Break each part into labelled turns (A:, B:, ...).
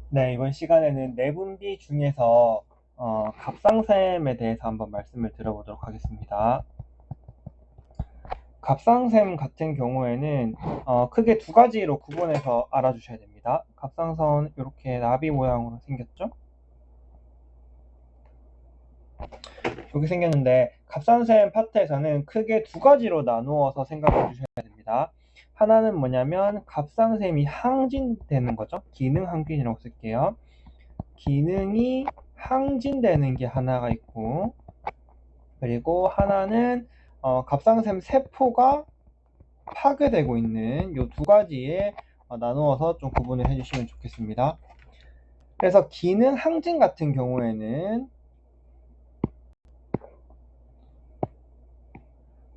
A: 네, 이번 시간에는 내분비 중에서 갑상샘에 대해서 한번 말씀을 드려보도록 하겠습니다. 갑상샘 같은 경우에는 크게 두 가지로 구분해서 알아주셔야 됩니다. 갑상선 이렇게 나비 모양으로 생겼죠? 이렇게 생겼는데 갑상샘 파트에서는 크게 두 가지로 나누어서 생각해 주셔야 됩니다. 하나는 뭐냐면 갑상샘이 항진되는 거죠. 기능 항진이라고 쓸게요. 기능이 항진되는 게 하나가 있고, 그리고 하나는 갑상샘 세포가 파괴되고 있는 이 두 가지에 나누어서 좀 구분을 해주시면 좋겠습니다. 그래서 기능 항진 같은 경우에는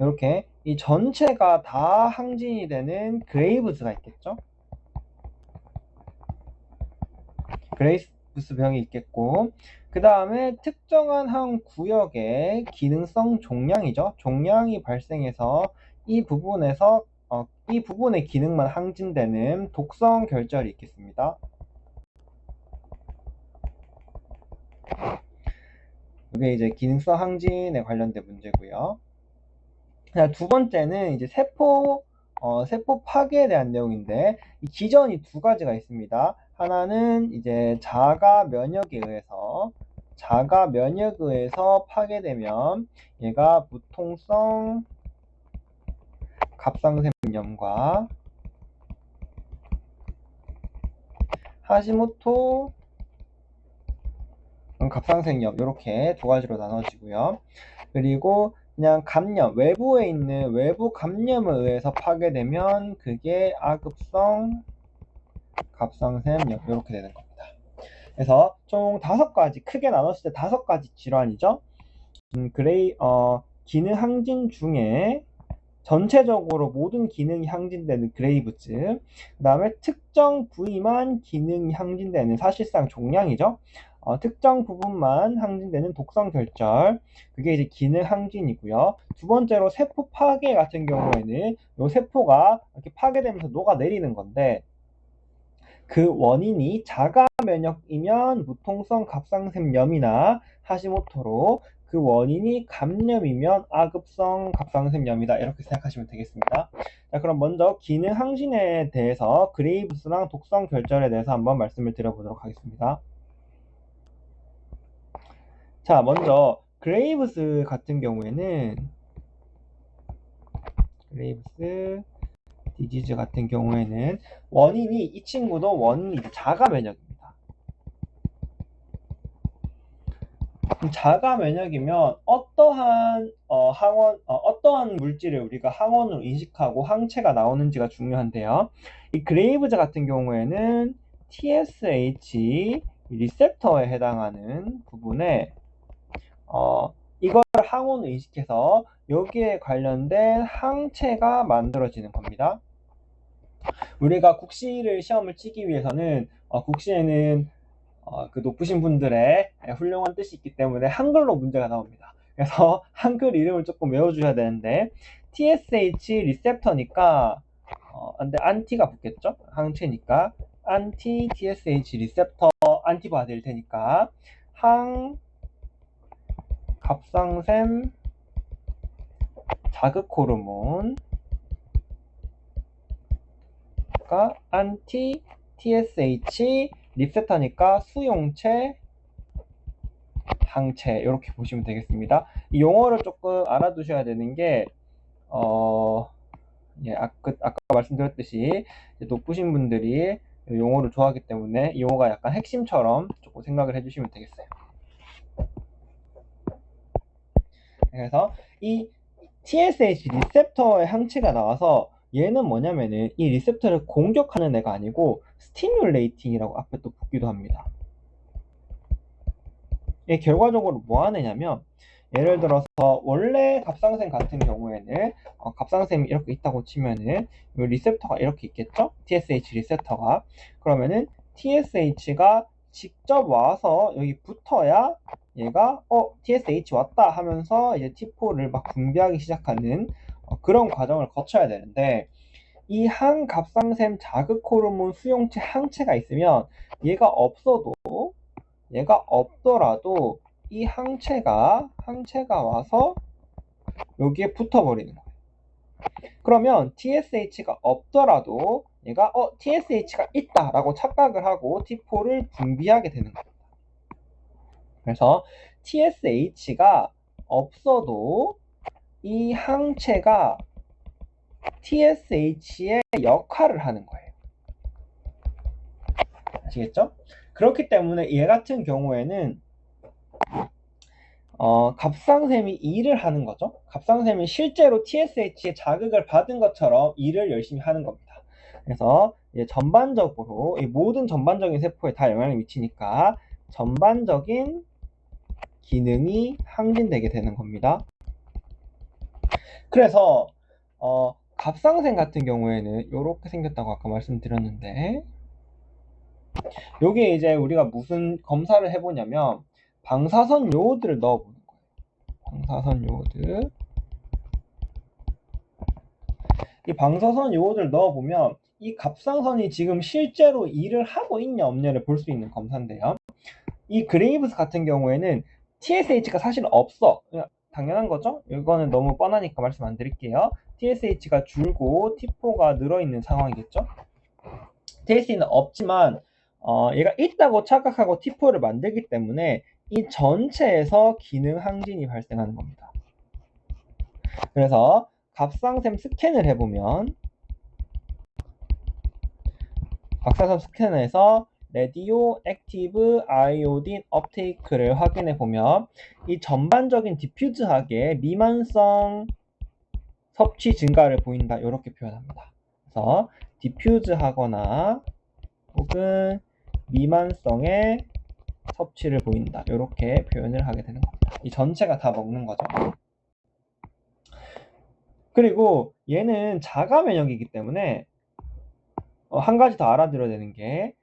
A: 이렇게 이 전체가 다 항진이 되는 그레이브스가 있겠죠. 그레이브스 병이 있겠고, 그 다음에 특정한 한 구역의 기능성 종양이죠. 종양이 발생해서 이 부분에서 이 부분의 기능만 항진되는 독성 결절이 있겠습니다. 이게 이제 기능성 항진에 관련된 문제고요. 두 번째는 이제 세포 파괴에 대한 내용인데, 이 기전이 두 가지가 있습니다. 하나는 이제 자가 면역에 의해서 파괴되면 얘가 무통성 갑상샘염과 하시모토 갑상샘염, 이렇게 두 가지로 나눠지고요. 그리고 그냥 감염, 외부에 있는 외부 감염에 의해서 파괴되면 그게 아급성 갑상샘염, 이렇게 되는 겁니다. 그래서 총 5가지, 크게 나눴을 때 5가지 질환이죠. 기능 항진 중에 전체적으로 모든 기능이 항진되는 그레이브즈, 그 다음에 특정 부위만 기능이 항진되는 사실상 종양이죠. 특정 부분만 항진되는 독성 결절, 그게 이제 기능 항진이고요. 두 번째로 세포 파괴 같은 경우에는 이 세포가 이렇게 파괴되면서 녹아내리는 건데, 그 원인이 자가 면역이면 무통성 갑상샘염이나 하시모토로, 그 원인이 감염이면 아급성 갑상샘염이다, 이렇게 생각하시면 되겠습니다. 자, 그럼 먼저 기능 항진에 대해서 그레이브스랑 독성 결절에 대해서 한번 말씀을 드려보도록 하겠습니다. 자, 먼저 그레이브스 같은 경우에는 그레이브스 디지즈 같은 경우에는 원인이, 이 친구도 원인이 자가 면역입니다. 자가 면역이면 어떠한 물질을 우리가 항원으로 인식하고 항체가 나오는지가 중요한데요. 이 그레이브즈 같은 경우에는 TSH 리셉터에 해당하는 부분에 이걸 항원으로 인식해서 여기에 관련된 항체가 만들어지는 겁니다. 우리가 국시를 시험을 치기 위해서는 국시에는 그 높으신 분들의 훌륭한 뜻이 있기 때문에 한글로 문제가 나옵니다. 그래서 한글 이름을 조금 외워주셔야 되는데, TSH 리셉터니까 근데 안티가 붙겠죠? 항체니까 안티 TSH 리셉터 안티바가 될 테니까 항 갑상샘 자극 호르몬 안티 TSH 리셉터니까 수용체 항체, 이렇게 보시면 되겠습니다. 이 용어를 조금 알아두셔야 되는 게 아까 말씀드렸듯이 높으신 분들이 용어를 좋아하기 때문에 이 용어가 약간 핵심처럼 조금 생각을 해주시면 되겠어요. 그래서 이 TSH 리셉터의 항체가 나와서 얘는 뭐냐면은 이 리셉터를 공격하는 애가 아니고 스티뮬레이팅이라고 앞에 또 붙기도 합니다. 이게 결과적으로 뭐 하느냐면, 예를 들어서 원래 갑상샘 같은 경우에는 갑상샘이 이렇게 있다고 치면은 이 리셉터가 이렇게 있겠죠? TSH 리셉터가. 그러면은 TSH가 직접 와서 여기 붙어야 얘가 TSH 왔다 하면서 이제 T4를 막 분비하기 시작하는 그런 과정을 거쳐야 되는데, 이 항갑상샘 자극 호르몬 수용체 항체가 있으면 얘가 없더라도 이 항체가 와서 여기에 붙어버리는 거예요. 그러면 TSH가 없더라도 얘가 TSH가 있다라고 착각을 하고 T4를 분비하게 되는 겁니다. 그래서 TSH가 없어도 이 항체가 TSH의 역할을 하는 거예요. 아시겠죠? 그렇기 때문에 얘 같은 경우에는 갑상샘이 일을 하는 거죠. 갑상샘이 실제로 TSH의 자극을 받은 것처럼 일을 열심히 하는 겁니다. 그래서 전반적으로 이 모든 전반적인 세포에 다 영향을 미치니까 전반적인 기능이 항진되게 되는 겁니다. 그래서 갑상샘 같은 경우에는 이렇게 생겼다고 아까 말씀드렸는데, 여기에 이제 우리가 무슨 검사를 해보냐면 방사선 요오드를 넣어보는 거예요. 방사선 요오드. 이 방사선 요오드를 넣어보면 이 갑상선이 지금 실제로 일을 하고 있냐 없냐를 볼 수 있는 검사인데요. 이 그레이브스 같은 경우에는 TSH가 사실 없어. 당연한 거죠? 이거는 너무 뻔하니까 말씀 안 드릴게요. TSH가 줄고 T4가 늘어있는 상황이겠죠? TSH는 없지만 얘가 있다고 착각하고 T4를 만들기 때문에 이 전체에서 기능 항진이 발생하는 겁니다. 그래서 갑상샘 스캔을 해보면 갑상샘 스캐너에서 레디오 액티브 아이오딘 업테이크를 확인해 보면 이 전반적인 디퓨즈하게 미만성 섭취 증가를 보인다, 이렇게 표현합니다. 그래서 디퓨즈하거나 혹은 미만성의 섭취를 보인다, 이렇게 표현을 하게 되는 겁니다. 이 전체가 다 먹는 거죠. 그리고 얘는 자가 면역이기 때문에 한 가지 더 알아들어야 되는 게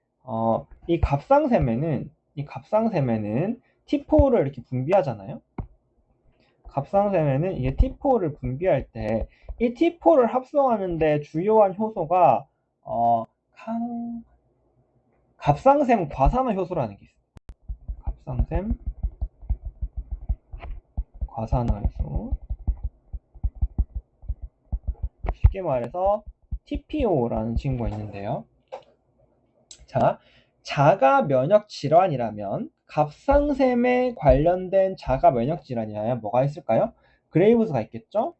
A: 이 갑상샘에는 T4를 이렇게 분비하잖아요. 갑상샘에는 이게 T4를 분비할 때 이 T4를 합성하는데 주요한 효소가 갑상샘 과산화 효소라는 게 있어요. 갑상샘 과산화 효소. 쉽게 말해서 TPO라는 친구가 있는데요. 자, 자가 면역 질환이라면 갑상샘에 관련된 자가 면역 질환이라면 뭐가 있을까요? 그레이브스가 있겠죠?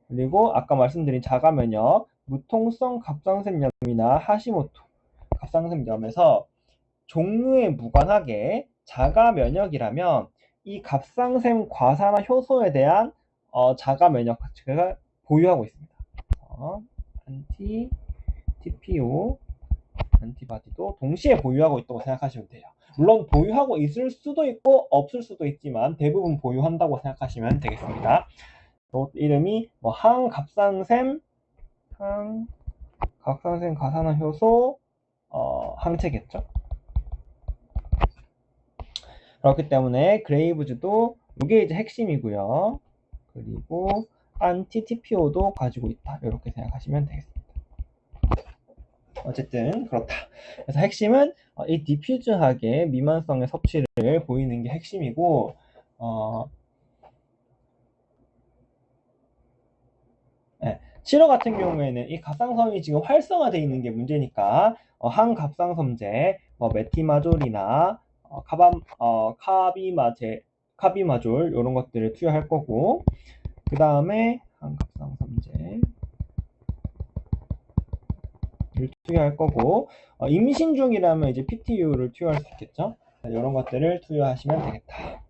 A: 그리고 아까 말씀드린 자가 면역, 무통성 갑상샘염이나 하시모토 갑상샘염에서 종류에 무관하게 자가 면역이라면 이 갑상샘 과산화 효소에 대한 자가 면역 자체가 보유하고 있습니다. 안티 TPO 안티바디도 동시에 보유하고 있다고 생각하시면 돼요. 물론 보유하고 있을 수도 있고 없을 수도 있지만 대부분 보유한다고 생각하시면 되겠습니다. 이름이 항갑상샘 가산화 효소 항체겠죠. 그렇기 때문에 그레이브즈도 이게 이제 핵심이고요. 그리고 안티 TPO도 가지고 있다, 이렇게 생각하시면 되겠습니다. 어쨌든 그렇다. 그래서 핵심은 이 디퓨즈하게 미만성의 섭취를 보이는 게 핵심이고, 치료 같은 경우에는 이 갑상선이 지금 활성화되어 있는 게 문제니까 항갑상선제, 메티마졸이나 카비마졸 이런 것들을 투여할 거고, 그 다음에 항갑상선제 투여할 거고, 임신 중이라면 이제 PTU를 투여할 수 있겠죠. 이런 것들을 투여하시면 되겠다.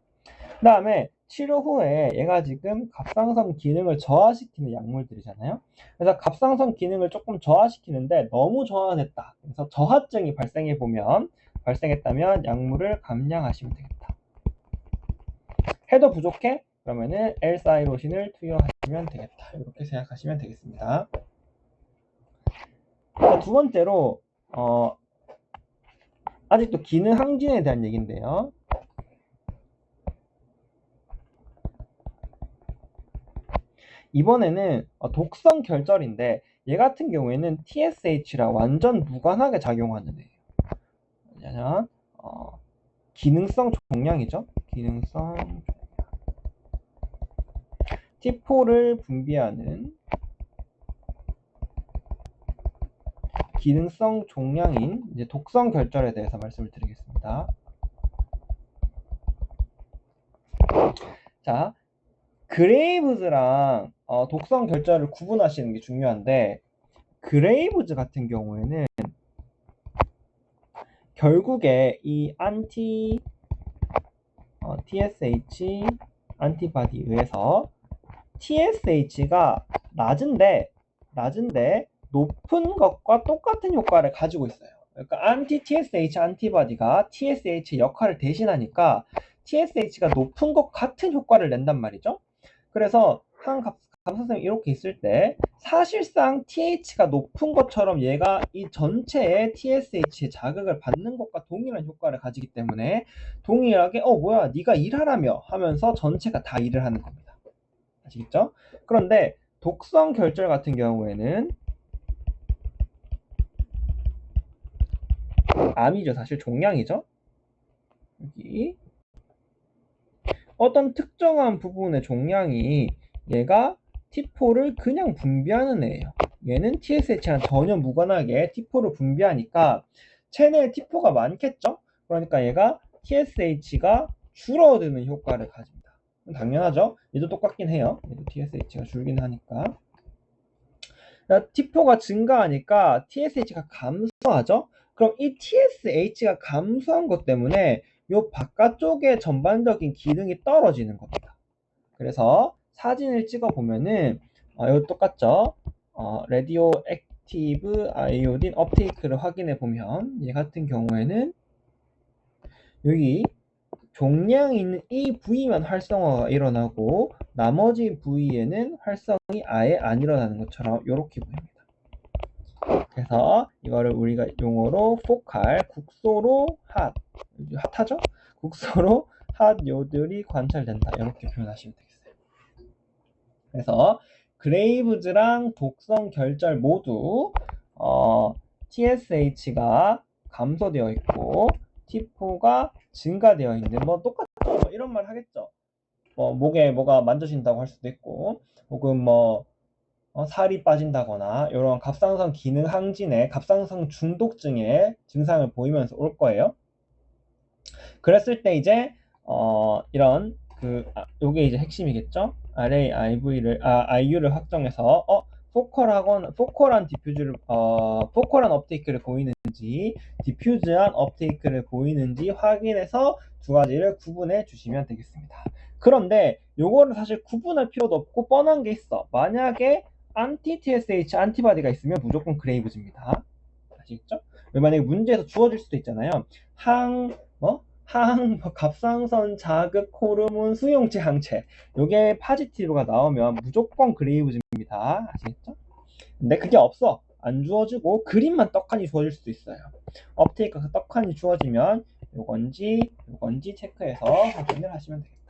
A: 그 다음에 치료 후에 얘가 지금 갑상선 기능을 저하시키는 약물들이잖아요. 그래서 갑상선 기능을 조금 저하시키는데 너무 저하됐다, 그래서 저하증이 발생했다면 약물을 감량하시면 되겠다. 해도 부족해? 그러면은 L사이로신을 투여하시면 되겠다, 이렇게 생각하시면 되겠습니다. 두 번째로 아직도 기능 항진에 대한 얘기인데요. 이번에는 독성 결절인데 얘 같은 경우에는 TSH랑 완전 무관하게 작용하는 애예요. 왜냐면 기능성 종양이죠. 기능성 T4를 분비하는 기능성 종양인 이제 독성 결절에 대해서 말씀을 드리겠습니다. 자, 그레이브즈랑 독성 결절을 구분하시는 게 중요한데, 그레이브즈 같은 경우에는 결국에 이 TSH 안티바디에 의해서 TSH가 낮은데 높은 것과 똑같은 효과를 가지고 있어요. 그러니까 안티-TSH 안티바디가 TSH 역할을 대신하니까 TSH가 높은 것 같은 효과를 낸단 말이죠. 그래서 한 감소성이 이렇게 있을 때 사실상 TH가 높은 것처럼 얘가 이 전체의 TSH의 자극을 받는 것과 동일한 효과를 가지기 때문에 동일하게 뭐야 네가 일하라며 하면서 전체가 다 일을 하는 겁니다. 아시겠죠? 그런데 독성 결절 같은 경우에는 암이죠. 사실 종양이죠. 여기 어떤 특정한 부분의 종양이 얘가 T4를 그냥 분비하는 애예요. 얘는 TSH랑 전혀 무관하게 T4를 분비하니까 체내에 T4가 많겠죠? 그러니까 얘가 TSH가 줄어드는 효과를 가집니다. 당연하죠? 얘도 똑같긴 해요. 얘도 TSH가 줄긴 하니까. T4가 증가하니까 TSH가 감소하죠? 그럼 이 TSH가 감소한 것 때문에 요 바깥쪽의 전반적인 기능이 떨어지는 겁니다. 그래서 사진을 찍어 보면은 이거 똑같죠? 라디오 액티브 아이오딘 업테이크를 확인해 보면 얘 같은 경우에는 여기 종양이 있는 이 부위만 활성화가 일어나고 나머지 부위에는 활성이 아예 안 일어나는 것처럼 이렇게 보입니다. 그래서 이거를 우리가 용어로 포칼, 국소로 핫하죠? 국소로 핫 요들이 관찰된다. 이렇게 표현하시면 되겠어요. 그래서 그레이브즈랑 독성 결절 모두 TSH가 감소되어 있고 T4가 증가되어 있는데 뭐 똑같죠? 이런 말 하겠죠? 목에 뭐가 만져진다고 할 수도 있고 혹은 살이 빠진다거나 이런 갑상선 기능 항진의 갑상선 중독증의 증상을 보이면서 올 거예요. 그랬을 때 이제 이런 요게 이제 핵심이겠죠. IU를 확정해서 포컬한 디퓨즈를 포컬한 업테이크를 보이는지 디퓨즈한 업테이크를 보이는지 확인해서 두 가지를 구분해 주시면 되겠습니다. 그런데 요거를 사실 구분할 필요도 없고 뻔한 게 있어. 만약에 안티-TSH 안티바디가 있으면 무조건 그레이브즈입니다. 아시겠죠? 만약에 문제에서 주어질 수도 있잖아요. 갑상선 자극 호르몬 수용체 항체 요게 파지티브가 나오면 무조건 그레이브즈입니다. 아시겠죠? 근데 그게 없어. 안 주어지고 그림만 떡하니 주어질 수도 있어요. 업테이크가 떡하니 주어지면 요건지 체크해서 확인을 하시면 되겠다.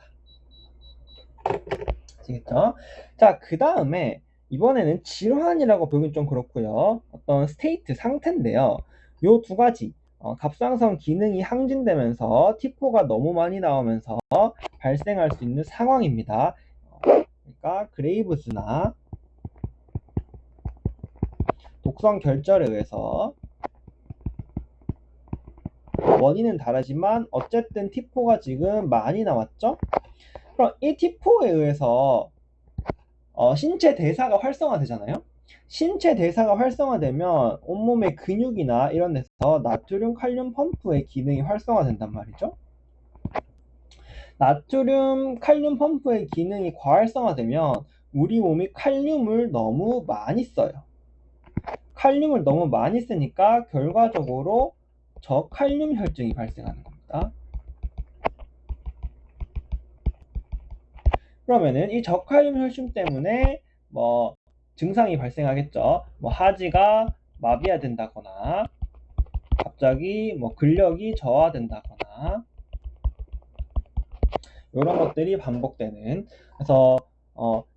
A: 아시겠죠? 자, 그 다음에 이번에는 질환이라고 보기는 좀 그렇고요. 어떤 스테이트, 상태인데요. 요 두 가지 갑상선 기능이 항진되면서 T4가 너무 많이 나오면서 발생할 수 있는 상황입니다. 그러니까 그레이브즈나 독성 결절에 의해서 원인은 다르지만 어쨌든 T4가 지금 많이 나왔죠? 그럼 이 T4에 의해서 신체 대사가 활성화되잖아요. 신체 대사가 활성화되면 온몸의 근육이나 이런 데서 나트륨, 칼륨 펌프의 기능이 활성화된단 말이죠. 나트륨, 칼륨 펌프의 기능이 과활성화되면 우리 몸이 칼륨을 너무 많이 써요. 칼륨을 너무 많이 쓰니까 결과적으로 저칼륨 혈증이 발생하는 겁니다. 그러면은 이 저칼륨 혈증 때문에 증상이 발생하겠죠. 하지가 마비가 된다거나 갑자기 근력이 저하된다거나 이런 것들이 반복되는. 그래서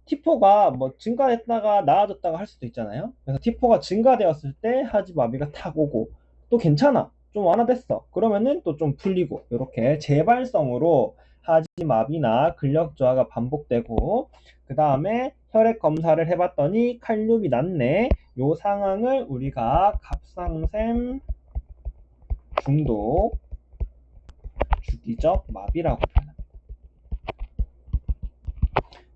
A: T4가 뭐 증가했다가 나아졌다가 할 수도 있잖아요. 그래서 T4가 증가되었을 때 하지마비가 탁 오고 또 괜찮아. 좀 완화됐어. 그러면은 또 좀 풀리고 이렇게 재발성으로 하지마비나 근력 저하가 반복되고 그 다음에 혈액 검사를 해봤더니 칼륨이 낮네. 요 상황을 우리가 갑상샘 중독 주기적 마비라고 표현합니다.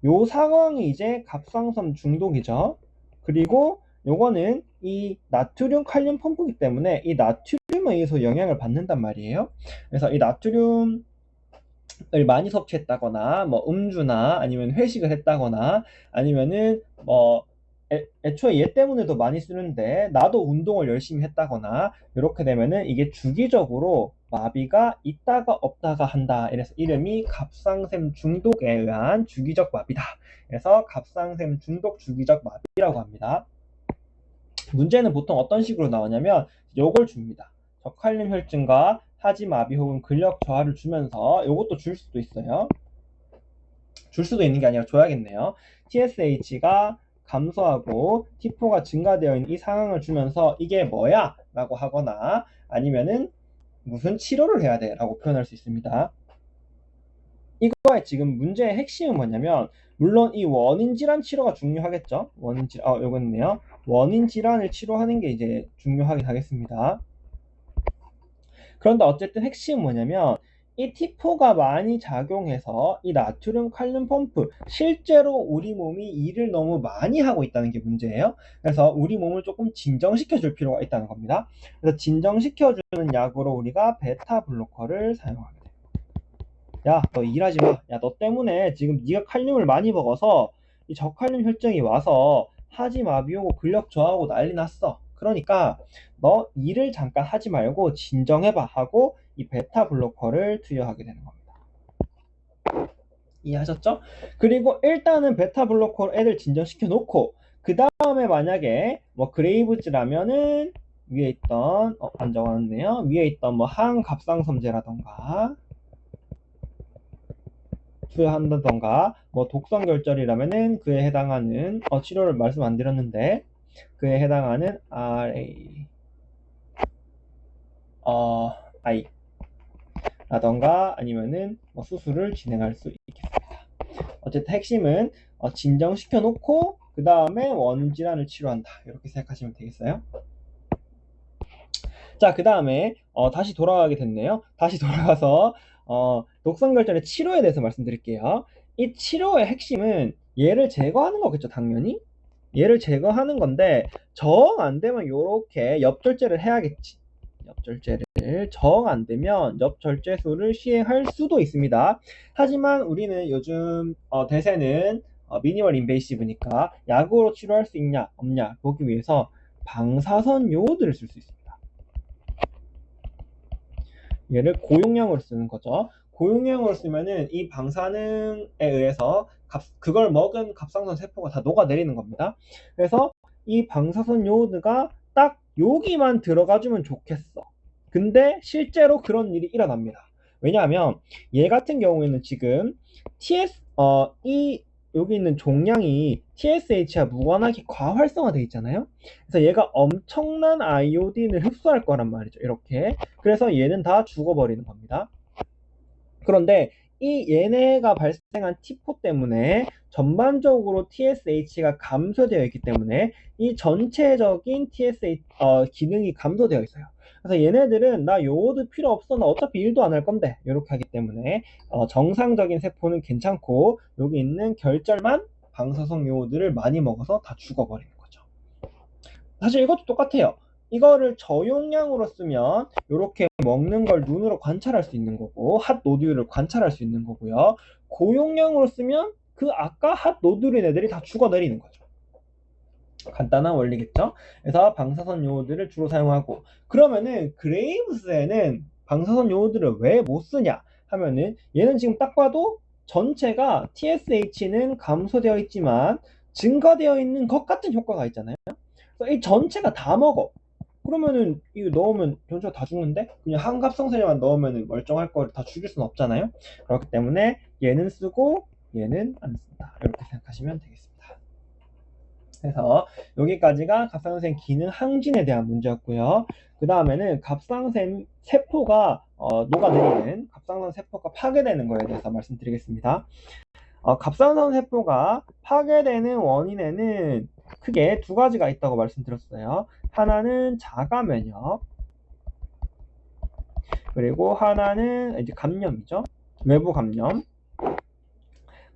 A: 요 상황이 이제 갑상선 중독이죠. 그리고 요거는 이 나트륨 칼륨 펌프이기 때문에 이 나트륨에 의해서 영향을 받는단 말이에요. 그래서 이 나트륨을 많이 섭취했다거나 뭐 음주나 아니면 회식을 했다거나 아니면은 뭐 애초에 얘 때문에도 많이 쓰는데 나도 운동을 열심히 했다거나 이렇게 되면은 이게 주기적으로 마비가 있다가 없다가 한다. 이래서 이름이 갑상샘 중독에 의한 주기적 마비다. 그래서 갑상샘 중독 주기적 마비라고 합니다. 문제는 보통 어떤 식으로 나오냐면 요걸 줍니다. 저칼륨 혈증과 하지마비 혹은 근력 저하를 주면서 요것도 줄 수도 있어요. 줄 수도 있는 게 아니라 줘야겠네요. TSH가 감소하고 T4가 증가되어 있는 이 상황을 주면서 이게 뭐야? 라고 하거나 아니면은 무슨 치료를 해야 돼? 라고 표현할 수 있습니다. 이거의 지금 문제의 핵심은 뭐냐면 물론 이 원인 질환 치료가 중요하겠죠. 원인 질환, 요거 있네요. 원인 질환을 치료하는 게 이제 중요하긴 하겠습니다. 그런데 어쨌든 핵심은 뭐냐면 이 T4가 많이 작용해서 이 나트륨 칼륨 펌프 실제로 우리 몸이 일을 너무 많이 하고 있다는 게 문제예요. 그래서 우리 몸을 조금 진정시켜 줄 필요가 있다는 겁니다. 그래서 진정시켜 주는 약으로 우리가 베타 블로커를 사용하게 돼요. 야, 너 일하지 마. 야, 너 때문에 지금 네가 칼륨을 많이 먹어서 이 저칼륨 혈증이 와서 하지마비 오고 근력 저하고 난리 났어. 그러니까 너 일을 잠깐 하지 말고 진정해봐 하고 이 베타 블로커를 투여하게 되는 겁니다. 이해하셨죠? 그리고 일단은 베타 블로커로 애들 진정시켜 놓고 그 다음에 만약에 뭐 그레이브즈라면은 위에 있던 안 적어놨네요. 위에 있던 뭐 항갑상선제라던가 투여한다던가 뭐 독성결절이라면은 그에 해당하는 치료를 말씀 안 드렸는데 그에 해당하는 RA I 라던가 아니면은 뭐 수술을 진행할 수 있겠습니다. 어쨌든 핵심은 진정시켜 놓고 그 다음에 원인 질환을 치료한다. 이렇게 생각하시면 되겠어요. 자, 그 다음에 다시 돌아가게 됐네요. 다시 돌아가서 독성결절의 치료에 대해서 말씀드릴게요. 이 치료의 핵심은 얘를 제거하는 거겠죠, 당연히. 얘를 제거하는 건데 정 안 되면 이렇게 엽절제를 해야겠지. 엽절제를 정 안 되면 엽절제술을 시행할 수도 있습니다. 하지만 우리는 요즘 대세는 미니멀 인베이시브니까 약으로 치료할 수 있냐 없냐 보기 위해서 방사선 요오드를 쓸 수 있습니다. 얘를 고용량으로 쓰는 거죠. 고용량으로 쓰면은 이 방사능에 의해서 그걸 먹은 갑상선 세포가 다 녹아내리는 겁니다. 그래서 이 방사선 요오드가 딱 여기만 들어가주면 좋겠어. 근데 실제로 그런 일이 일어납니다. 왜냐하면 얘 같은 경우에는 지금 이 여기 있는 종양이 TSH와 무관하게 과활성화되어 있잖아요. 그래서 얘가 엄청난 아이오딘을 흡수할 거란 말이죠. 이렇게. 그래서 얘는 다 죽어버리는 겁니다. 그런데 이 얘네가 발생한 T4 때문에 전반적으로 TSH가 감소되어 있기 때문에 이 전체적인 TSH 기능이 감소되어 있어요. 그래서 얘네들은 나 요오드 필요 없어, 나 어차피 일도 안 할 건데 이렇게 하기 때문에 정상적인 세포는 괜찮고 여기 있는 결절만 방사성 요오드를 많이 먹어서 다 죽어버리는 거죠. 사실 이것도 똑같아요. 이거를 저용량으로 쓰면 이렇게 먹는 걸 눈으로 관찰할 수 있는 거고 핫 노듈을 관찰할 수 있는 거고요. 고용량으로 쓰면 그 아까 핫 노듈인 애들이 다 죽어내리는 거죠. 간단한 원리겠죠. 그래서 방사선 요오드를 주로 사용하고 그러면은 그레이브스에는 방사선 요오드를 왜 못 쓰냐 하면은 얘는 지금 딱 봐도 전체가 TSH는 감소되어 있지만 증가되어 있는 것 같은 효과가 있잖아요. 그래서 이 전체가 다 먹어. 그러면은 이거 넣으면 전체가 다 죽는데 그냥 한갑상선에만 넣으면 멀쩡할 거를 다 죽일 수는 없잖아요. 그렇기 때문에 얘는 쓰고 얘는 안 쓴다. 이렇게 생각하시면 되겠습니다. 그래서 여기까지가 갑상선 기능 항진에 대한 문제였고요. 그 다음에는 갑상선 세포가 녹아내리는 갑상선 세포가 파괴되는 거에 대해서 말씀드리겠습니다. 갑상선 세포가 파괴되는 원인에는 크게 두 가지가 있다고 말씀드렸어요. 하나는 자가 면역, 그리고 하나는 이제 감염이죠. 외부 감염.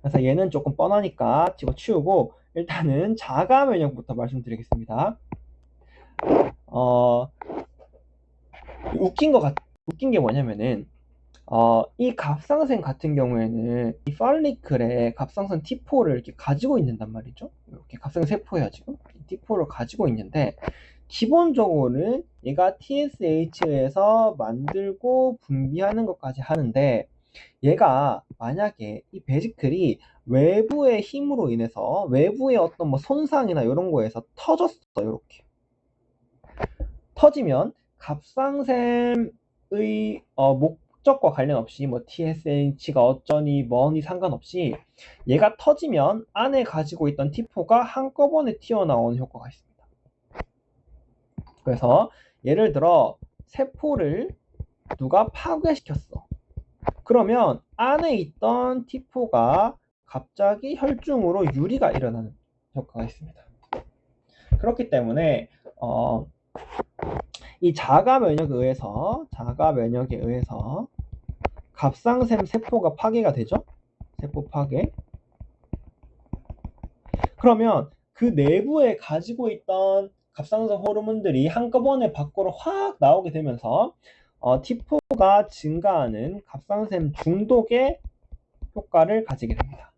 A: 그래서 얘는 조금 뻔하니까 집어치우고 일단은 자가 면역부터 말씀드리겠습니다. 웃긴 게 뭐냐면은 이 갑상선 같은 경우에는 이 팔리클에 갑상선 T4를 이렇게 가지고 있는단 말이죠. 이렇게 갑상선 세포예요, 지금. T4를 가지고 있는데 기본적으로는 얘가 TSH에서 만들고 분비하는 것까지 하는데 얘가 만약에 이 베지클이 외부의 힘으로 인해서 외부의 어떤 뭐 손상이나 이런 거에서 터졌어. 이렇게 터지면 갑상샘의 목적과 관련 없이 뭐 TSH가 어쩌니 뭐니 상관없이 얘가 터지면 안에 가지고 있던 T4가 한꺼번에 튀어나오는 효과가 있습니다. 그래서 예를 들어 세포를 누가 파괴시켰어. 그러면 안에 있던 T4가 갑자기 혈중으로 유리가 일어나는 효과가 있습니다. 그렇기 때문에 이 자가 면역에 의해서 갑상샘 세포가 파괴가 되죠. 세포 파괴. 그러면 그 내부에 가지고 있던 갑상선 호르몬들이 한꺼번에 밖으로 확 나오게 되면서 T4가 증가하는 갑상샘 중독의 효과를 가지게 됩니다.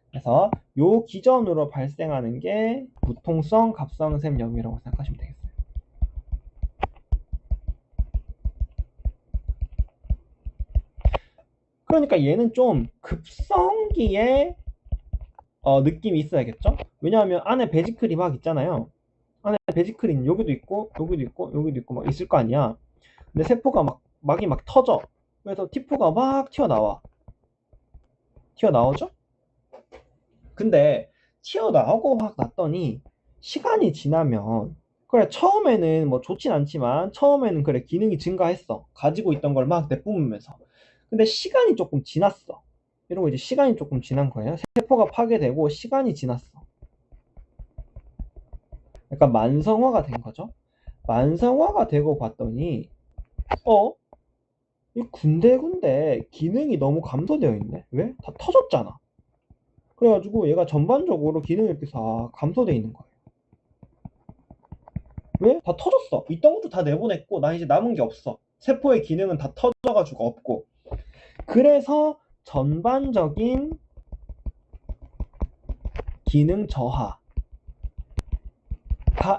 A: 그래서 요 기전으로 발생하는 게 무통성 갑상샘염이라고 생각하시면 되겠어요. 그러니까 얘는 좀 급성기의 느낌이 있어야겠죠? 왜냐하면 안에 베지클이 막 있잖아요. 안에 베지클이 여기도 있고 여기도 있고 여기도 있고 막 있을 거 아니야. 근데 세포가 막이 막 터져. 그래서 T4가 막 튀어나오죠? 근데 튀어나오고 막 났더니 시간이 지나면 그래 처음에는 뭐 좋진 않지만 처음에는 그래 기능이 증가했어. 가지고 있던 걸 막 내뿜으면서. 근데 시간이 조금 지났어. 이러고 이제 시간이 조금 지난 거예요. 세포가 파괴되고 시간이 지났어. 그러니까 만성화가 된 거죠. 만성화가 되고 봤더니 이 군데군데 기능이 너무 감소되어 있네. 왜? 다 터졌잖아. 그래가지고 얘가 전반적으로 기능이 이렇게 다 감소되어 있는 거예요. 왜? 다 터졌어. 있던 것도 다 내보냈고 나 이제 남은 게 없어. 세포의 기능은 다 터져가지고 없고. 그래서 전반적인 기능 저하가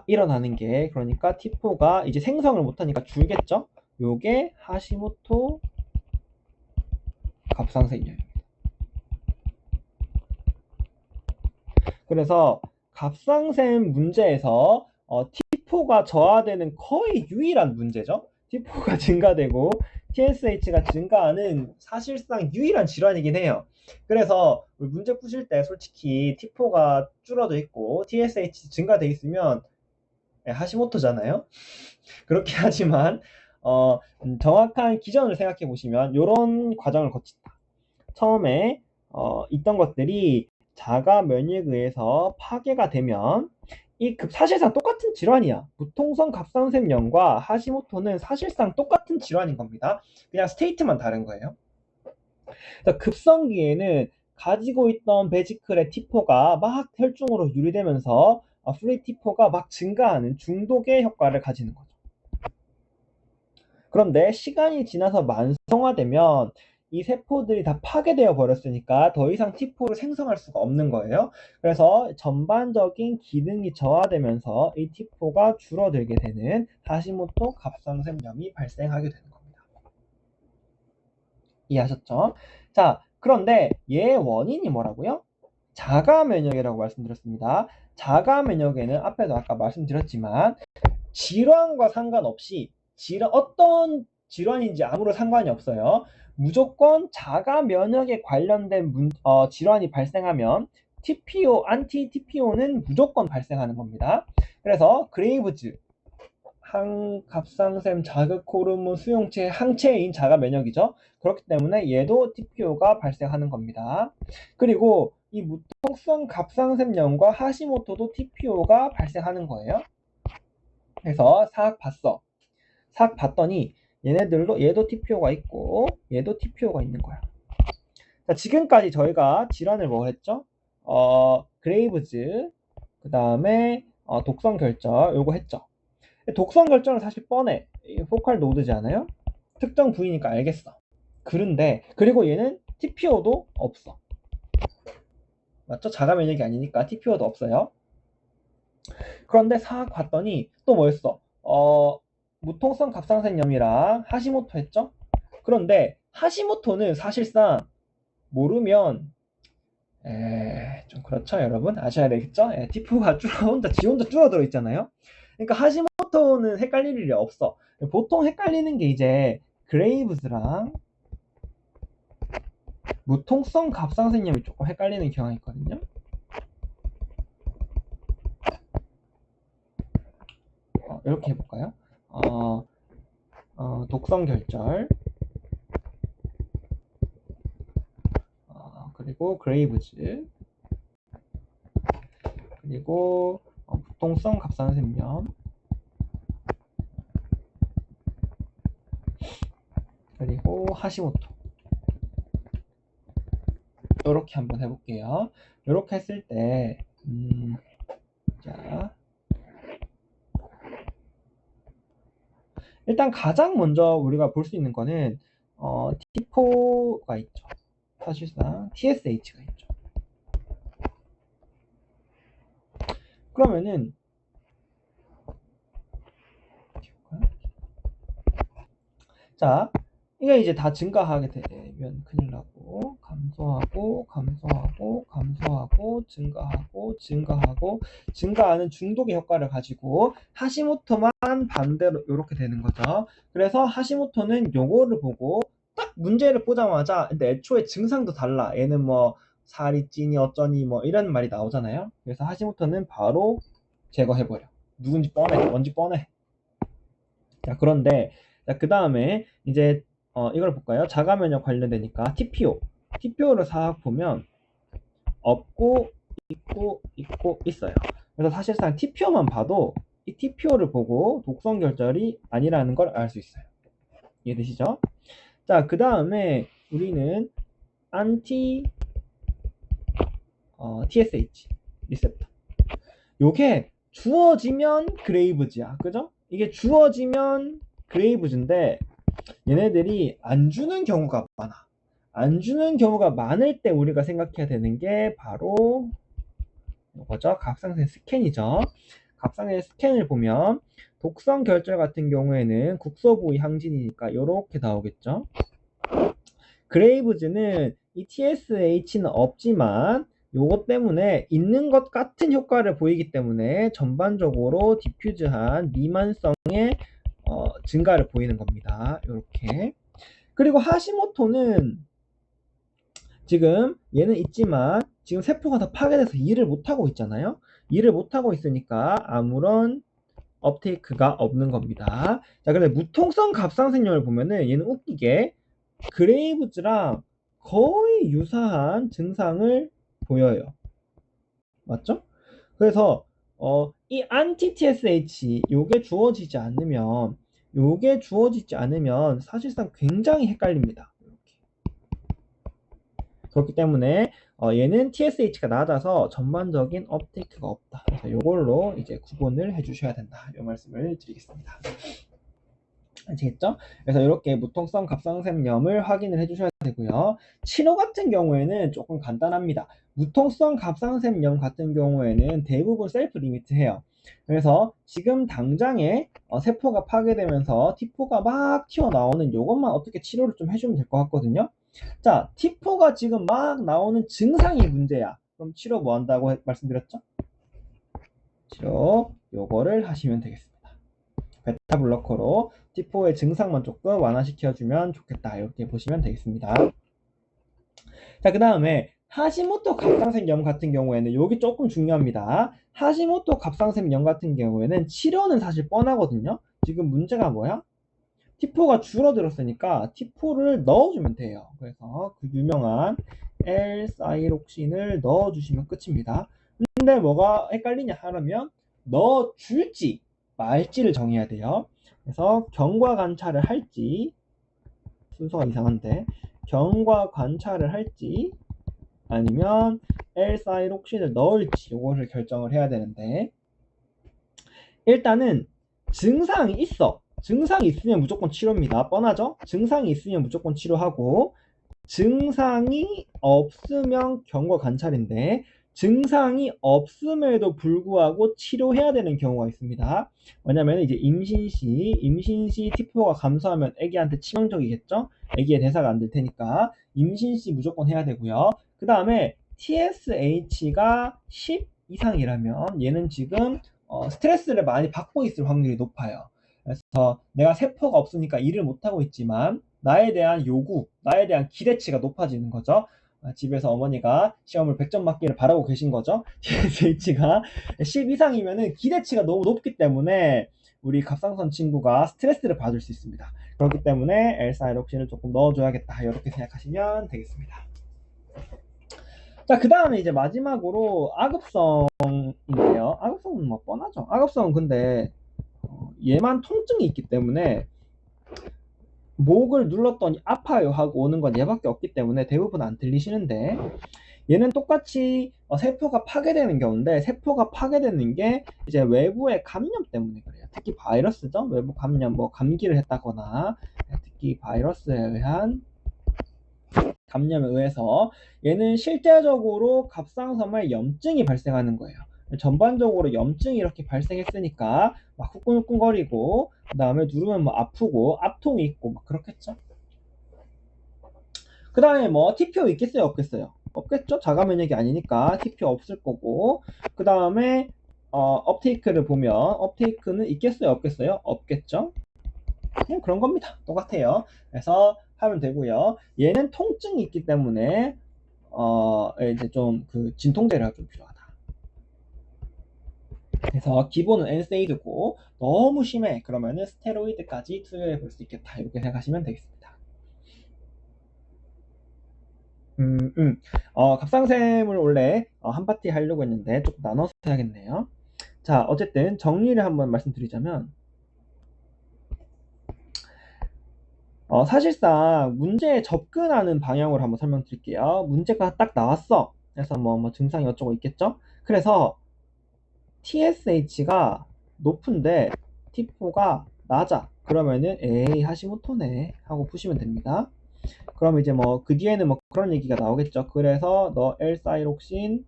A: 일어나는 게 그러니까 T4가 이제 생성을 못하니까 줄겠죠? 요게 하시모토 갑상선염입니다. 그래서 갑상샘 문제에서 T4가 저하되는 거의 유일한 문제죠. T4가 증가되고 TSH가 증가하는 사실상 유일한 질환이긴 해요. 그래서 문제 푸실 때 솔직히 T4가 줄어져 있고 TSH 증가돼 있으면 하시모토잖아요. 그렇게 하지만 정확한 기전을 생각해 보시면 이런 과정을 거친다. 처음에 있던 것들이 자가 면역에 의해서 파괴가 되면 사실상 똑같은 질환이야. 무통성 갑상샘염과 하시모토는 사실상 똑같은 질환인 겁니다. 그냥 스테이트만 다른 거예요. 그래서 급성기에는 가지고 있던 베지클의 T4가 막 혈중으로 유리되면서 프리 T4가 막 증가하는 중독의 효과를 가지는 거죠. 그런데 시간이 지나서 만성화되면 이 세포들이 다 파괴되어 버렸으니까 더 이상 T4를 생성할 수가 없는 거예요. 그래서 전반적인 기능이 저하되면서 이 T4가 줄어들게 되는 하시모토 갑상샘염이 발생하게 되는 겁니다. 이해하셨죠? 자, 그런데 얘의 원인이 뭐라고요? 자가 면역이라고 말씀드렸습니다. 자가 면역에는 앞에도 아까 말씀드렸지만 질환과 상관없이 어떤 질환인지 아무런 상관이 없어요. 무조건 자가 면역에 관련된 질환이 발생하면 TPO, 안티 TPO는 무조건 발생하는 겁니다. 그래서 그레이브즈, 항갑상샘 자극 호르몬 수용체 항체인 자가 면역이죠. 그렇기 때문에 얘도 TPO가 발생하는 겁니다. 그리고 이 무통성 갑상샘염과 하시모토도 TPO가 발생하는 거예요. 그래서 사학 봤어. 사학 봤더니 얘도 TPO가 있고 얘도 TPO가 있는 거야. 자, 지금까지 저희가 질환을 뭐 했죠? 그레이브즈, 그 다음에 독성 결절 요거 했죠. 독성 결절은 사실 뻔해. 포칼 노드지 않아요? 특정 부위니까 알겠어. 그리고 얘는 TPO도 없어. 맞죠? 자가 면역이 아니니까 TPO도 없어요. 그런데 사학 봤더니 또 뭐였어? 무통성 갑상선염이랑 하시모토 했죠? 그런데 하시모토는 사실상 모르면 좀 그렇죠, 여러분? 아셔야 되겠죠? TPO가 지 혼자 줄어들어 있잖아요. 그러니까 하시모토는 헷갈릴 일이 없어. 보통 헷갈리는 게 이제 그레이브스랑 무통성 갑상선염이 조금 헷갈리는 경향이 있거든요. 이렇게 해볼까요? 독성 결절, 그리고 그레이브즈, 그리고 무통성 갑상선염, 그리고 하시모토. 이렇게 한번 해볼게요. 이렇게 했을 때, 자, 일단 가장 먼저 우리가 볼 수 있는 거는 T4가 있죠. 사실상 TSH가 있죠. 그러면은 자, 이게 이제 다 증가하게 되면 큰일 나고, 감소하고, 증가하는 중독의 효과를 가지고 하시모토만 반대로 이렇게 되는 거죠. 그래서 하시모토는 요거를 보고 딱 문제를 보자마자, 근데 애초에 증상도 달라. 얘는 뭐 살이 찌니 어쩌니 뭐 이런 말이 나오잖아요. 그래서 하시모토는 바로 제거해버려. 누군지 뻔해. 뭔지 뻔해. 자, 그런데 그 다음에 이제 이걸 볼까요? 자가 면역 관련되니까 TPO를 싹 보면 없고 있고 있어요. 그래서 사실상 TPO만 봐도 이 TPO를 보고 독성 결절이 아니라는 걸 알 수 있어요. 이해되시죠? 자, 그 다음에 우리는 안티 TSH 리셉터. 요게 주어지면 그레이브즈야. 그죠? 이게 주어지면 그레이브즈인데 얘네들이 안 주는 경우가 많아. 안 주는 경우가 많을 때 우리가 생각해야 되는 게 바로 뭐죠? 갑상선 스캔이죠. 갑상선 스캔을 보면 독성 결절 같은 경우에는 국소부위 항진이니까 이렇게 나오겠죠. 그레이브즈는 이 TSH는 없지만 요것 때문에 있는 것 같은 효과를 보이기 때문에 전반적으로 디퓨즈한 미만성의 증가를 보이는 겁니다. 이렇게. 그리고 하시모토는 지금 얘는 있지만 지금 세포가 다 파괴돼서 일을 못하고 있잖아요. 일을 못하고 있으니까 아무런 업테이크가 없는 겁니다. 자, 근데 무통성 갑상선염을 보면은 얘는 웃기게 그레이브즈랑 거의 유사한 증상을 보여요. 맞죠? 그래서 이 안티 TSH 요게 주어지지 않으면 사실상 굉장히 헷갈립니다. 그렇기 때문에 얘는 TSH가 낮아서 전반적인 업테이크가 없다. 그래서 이걸로 이제 구분을 해주셔야 된다. 이 말씀을 드리겠습니다. 아시겠죠? 그래서 이렇게 무통성 갑상샘염을 확인을 해주셔야 되고요. 치료 같은 경우에는 조금 간단합니다. 무통성 갑상샘염 같은 경우에는 대부분 셀프 리미트해요. 그래서 지금 당장에 세포가 파괴되면서 T4가 막 튀어나오는 이것만 어떻게 치료를 좀 해주면 될 것 같거든요. 자, T4가 지금 막 나오는 증상이 문제야. 그럼 치료 뭐 한다고 말씀드렸죠? 치료 요거를 하시면 되겠습니다. 베타 블로커로 T4의 증상만 조금 완화시켜주면 좋겠다. 이렇게 보시면 되겠습니다. 자, 그 다음에 하시모토 갑상선염 같은 경우에는 여기 조금 중요합니다. 하시모토 갑상선염 같은 경우에는 치료는 사실 뻔하거든요. 지금 문제가 뭐야? T4가 줄어들었으니까 T4를 넣어주면 돼요. 그래서 그 유명한 L-사이록신을 넣어주시면 끝입니다. 근데 뭐가 헷갈리냐 하면 넣어줄지 말지를 정해야 돼요. 그래서 경과 관찰을 할지, 순서가 이상한데, 경과 관찰을 할지 아니면 L-사이록신을 넣을지 이것을 결정을 해야 되는데, 일단은 증상이 있어. 증상이 있으면 무조건 치료입니다. 뻔하죠? 증상이 있으면 무조건 치료하고, 증상이 없으면 경과 관찰인데, 증상이 없음에도 불구하고 치료해야 되는 경우가 있습니다. 왜냐면 이제 임신 시 T4가 감소하면 아기한테 치명적이겠죠? 아기의 대사가 안 될 테니까 임신 시 무조건 해야 되고요. 그 다음에 TSH가 10 이상이라면 얘는 지금 스트레스를 많이 받고 있을 확률이 높아요. 그래서 내가 세포가 없으니까 일을 못하고 있지만 나에 대한 요구, 나에 대한 기대치가 높아지는 거죠. 집에서 어머니가 시험을 100점 맞기를 바라고 계신 거죠. TSH가 10 이상이면은 기대치가 너무 높기 때문에 우리 갑상선 친구가 스트레스를 받을 수 있습니다. 그렇기 때문에 L-사이록신을 조금 넣어줘야겠다. 이렇게 생각하시면 되겠습니다. 자, 그 다음에 이제 마지막으로 아급성인데요. 아급성은 뭐 뻔하죠. 아급성은 근데 얘만 통증이 있기 때문에 목을 눌렀더니 아파요 하고 오는 건 얘밖에 없기 때문에 대부분 안 들리시는데, 얘는 똑같이 세포가 파괴되는 경우인데, 세포가 파괴되는 게 이제 외부의 감염 때문에 그래요. 특히 바이러스죠. 외부 감염, 뭐 감기를 했다거나 특히 바이러스에 의한 감염에 의해서 얘는 실제적으로 갑상선에 염증이 발생하는 거예요. 전반적으로 염증이 이렇게 발생했으니까 막 후끈후끈거리고, 그 다음에 누르면 뭐 아프고 압통이 있고 막 그렇겠죠. 그 다음에 뭐 TPO 있겠어요, 없겠어요? 없겠죠. 자가 면역이 아니니까 TPO 없을 거고, 그 다음에 업테이크를 보면 업테이크는 있겠어요, 없겠어요? 없겠죠. 그냥 그런 겁니다. 똑같아요. 그래서 하면 되고요. 얘는 통증이 있기 때문에 이제 좀 그 진통제가 좀 필요하다. 그래서 기본은 NSAID고 너무 심해 그러면은 스테로이드까지 투여해 볼 수 있겠다. 이렇게 생각하시면 되겠습니다. 갑상샘을 원래 한 파티 하려고 했는데 조금 나눠서 해야겠네요. 자, 어쨌든 정리를 한번 말씀드리자면, 사실상 문제에 접근하는 방향으로 한번 설명드릴게요. 문제가 딱 나왔어. 그래서 뭐 증상이 어쩌고 있겠죠? 그래서 TSH가 높은데 T4가 낮아. 그러면은 에이 하시모토네 하고 푸시면 됩니다. 그럼 이제 뭐 그 뒤에는 뭐 그런 얘기가 나오겠죠. 그래서 너 L-사이록신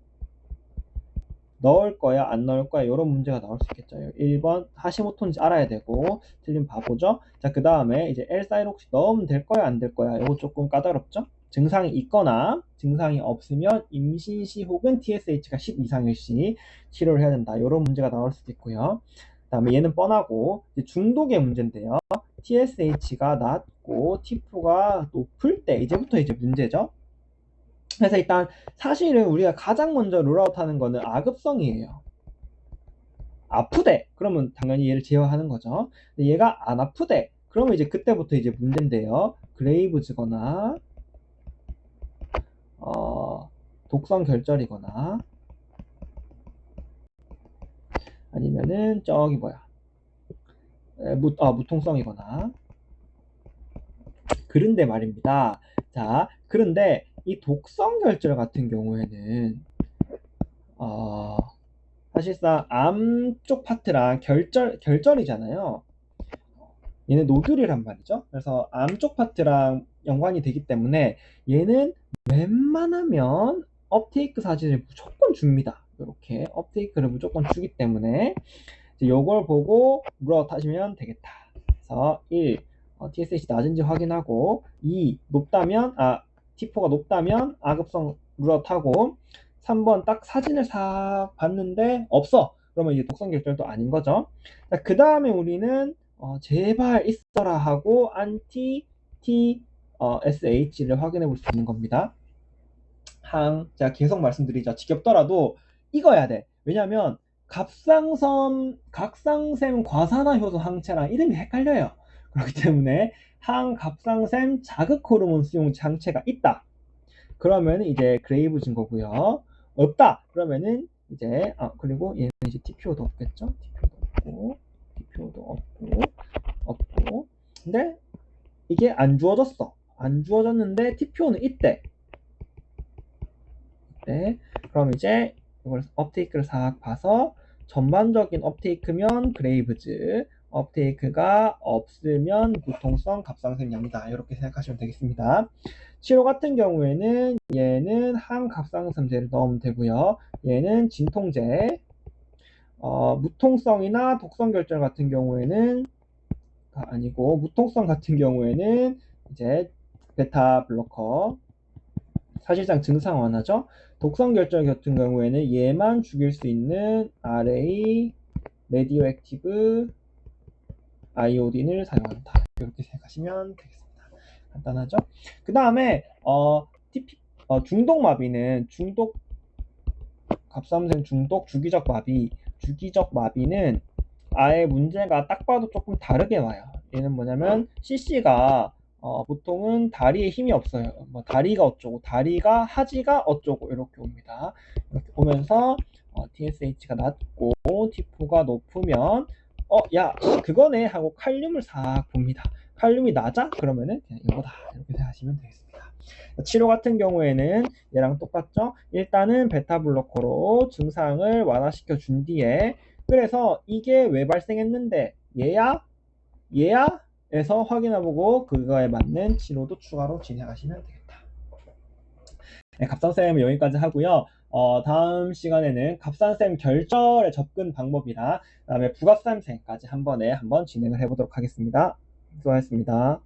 A: 넣을 거야 안 넣을 거야 이런 문제가 나올 수 있겠죠. 1번 하시모토인지 알아야 되고 틀린 바보죠. 자, 그 다음에 이제 L-사이록신 넣으면 될 거야 안 될 거야, 이거 조금 까다롭죠. 증상이 있거나 증상이 없으면 임신 시 혹은 TSH가 10 이상일 시 치료를 해야 된다. 이런 문제가 나올 수도 있고요. 그 다음에 얘는 뻔하고 이제 중독의 문제인데요. TSH가 낮고 T4가 높을 때 이제부터 이제 문제죠. 그래서 일단 사실은 우리가 가장 먼저 롤아웃 하는 거는 아급성이에요. 아프대 그러면 당연히 얘를 제어하는 거죠. 근데 얘가 안 아프대 그러면 이제 그때부터 이제 문제인데요. 그레이브즈거나 독성 결절이거나 아니면은 저기 뭐야 무통성이거나 그런데 말입니다. 자, 그런데 이 독성 결절 같은 경우에는 사실상 암 쪽 파트랑 결절이잖아요. 얘는 노듈이란 말이죠. 그래서 암 쪽 파트랑 연관이 되기 때문에 얘는 웬만하면 업테이크 사진을 무조건 줍니다. 이렇게 업테이크를 무조건 주기 때문에 이제 요걸 보고 룰아웃 하시면 되겠다. 그래서 1. TSH 낮은지 확인하고, 2. 높다면 T4가 높다면 아급성 룰아웃 하고, 3번 딱 사진을 싹 봤는데 없어. 그러면 이제 독성 결절도 아닌 거죠. 그 다음에 우리는 제발 있어라 하고 anti T SH를 확인해 볼 수 있는 겁니다. 제가 계속 말씀드리죠. 지겹더라도 익어야 돼. 왜냐면 갑상샘 과산화 효소 항체랑 이름이 헷갈려요. 그렇기 때문에 항갑상샘 자극 호르몬 수용 항체가 있다. 그러면 이제 그레이브 증거고요. 없다. 그러면은 이제 그리고 얘는 이제 TPO도 없겠죠. TPO도 없고. 근데 이게 안 주어졌어. 안 주어졌는데 TPO는 있대. 네. 그럼 이제 이걸 업테이크를 싹 봐서 전반적인 업테이크면 그레이브즈, 업테이크가 없으면 무통성 갑상선염이다. 이렇게 생각하시면 되겠습니다. 치료 같은 경우에는 얘는 항갑상선제를 넣으면 되고요. 얘는 진통제, 무통성이나 독성결절 같은 경우에는 아니고 무통성 같은 경우에는 이제 베타 블로커, 사실상 증상 완화죠. 독성결절 같은 경우에는 얘만 죽일 수 있는 RA, 레디오 액티브 아이오딘을 사용한다. 이렇게 생각하시면 되겠습니다. 간단하죠? 그 다음에 중독마비는 갑상샘 중독 주기적 마비는 아예 문제가 딱 봐도 조금 다르게 와요. 얘는 뭐냐면 CC가 보통은 다리에 힘이 없어요. 뭐 다리가 어쩌고 다리가 하지가 어쩌고 이렇게 옵니다. 이렇게 오면서 TSH가 낮고 T4가 높으면 야 그거네 하고 칼륨을 싹 봅니다. 칼륨이 낮아? 그러면은 그냥 이거다 이렇게 생각하시면 되겠습니다. 치료 같은 경우에는 얘랑 똑같죠? 일단은 베타블로커로 증상을 완화시켜 준 뒤에 그래서 이게 왜 발생했는데 얘야? 에서 확인해보고 그거에 맞는 치료도 추가로 진행하시면 되겠다. 네, 갑상샘은 여기까지 하고요. 다음 시간에는 갑상샘 결절의 접근 방법이랑 그다음에 부갑상샘까지 한 번에 한번 진행을 해보도록 하겠습니다. 수고하셨습니다.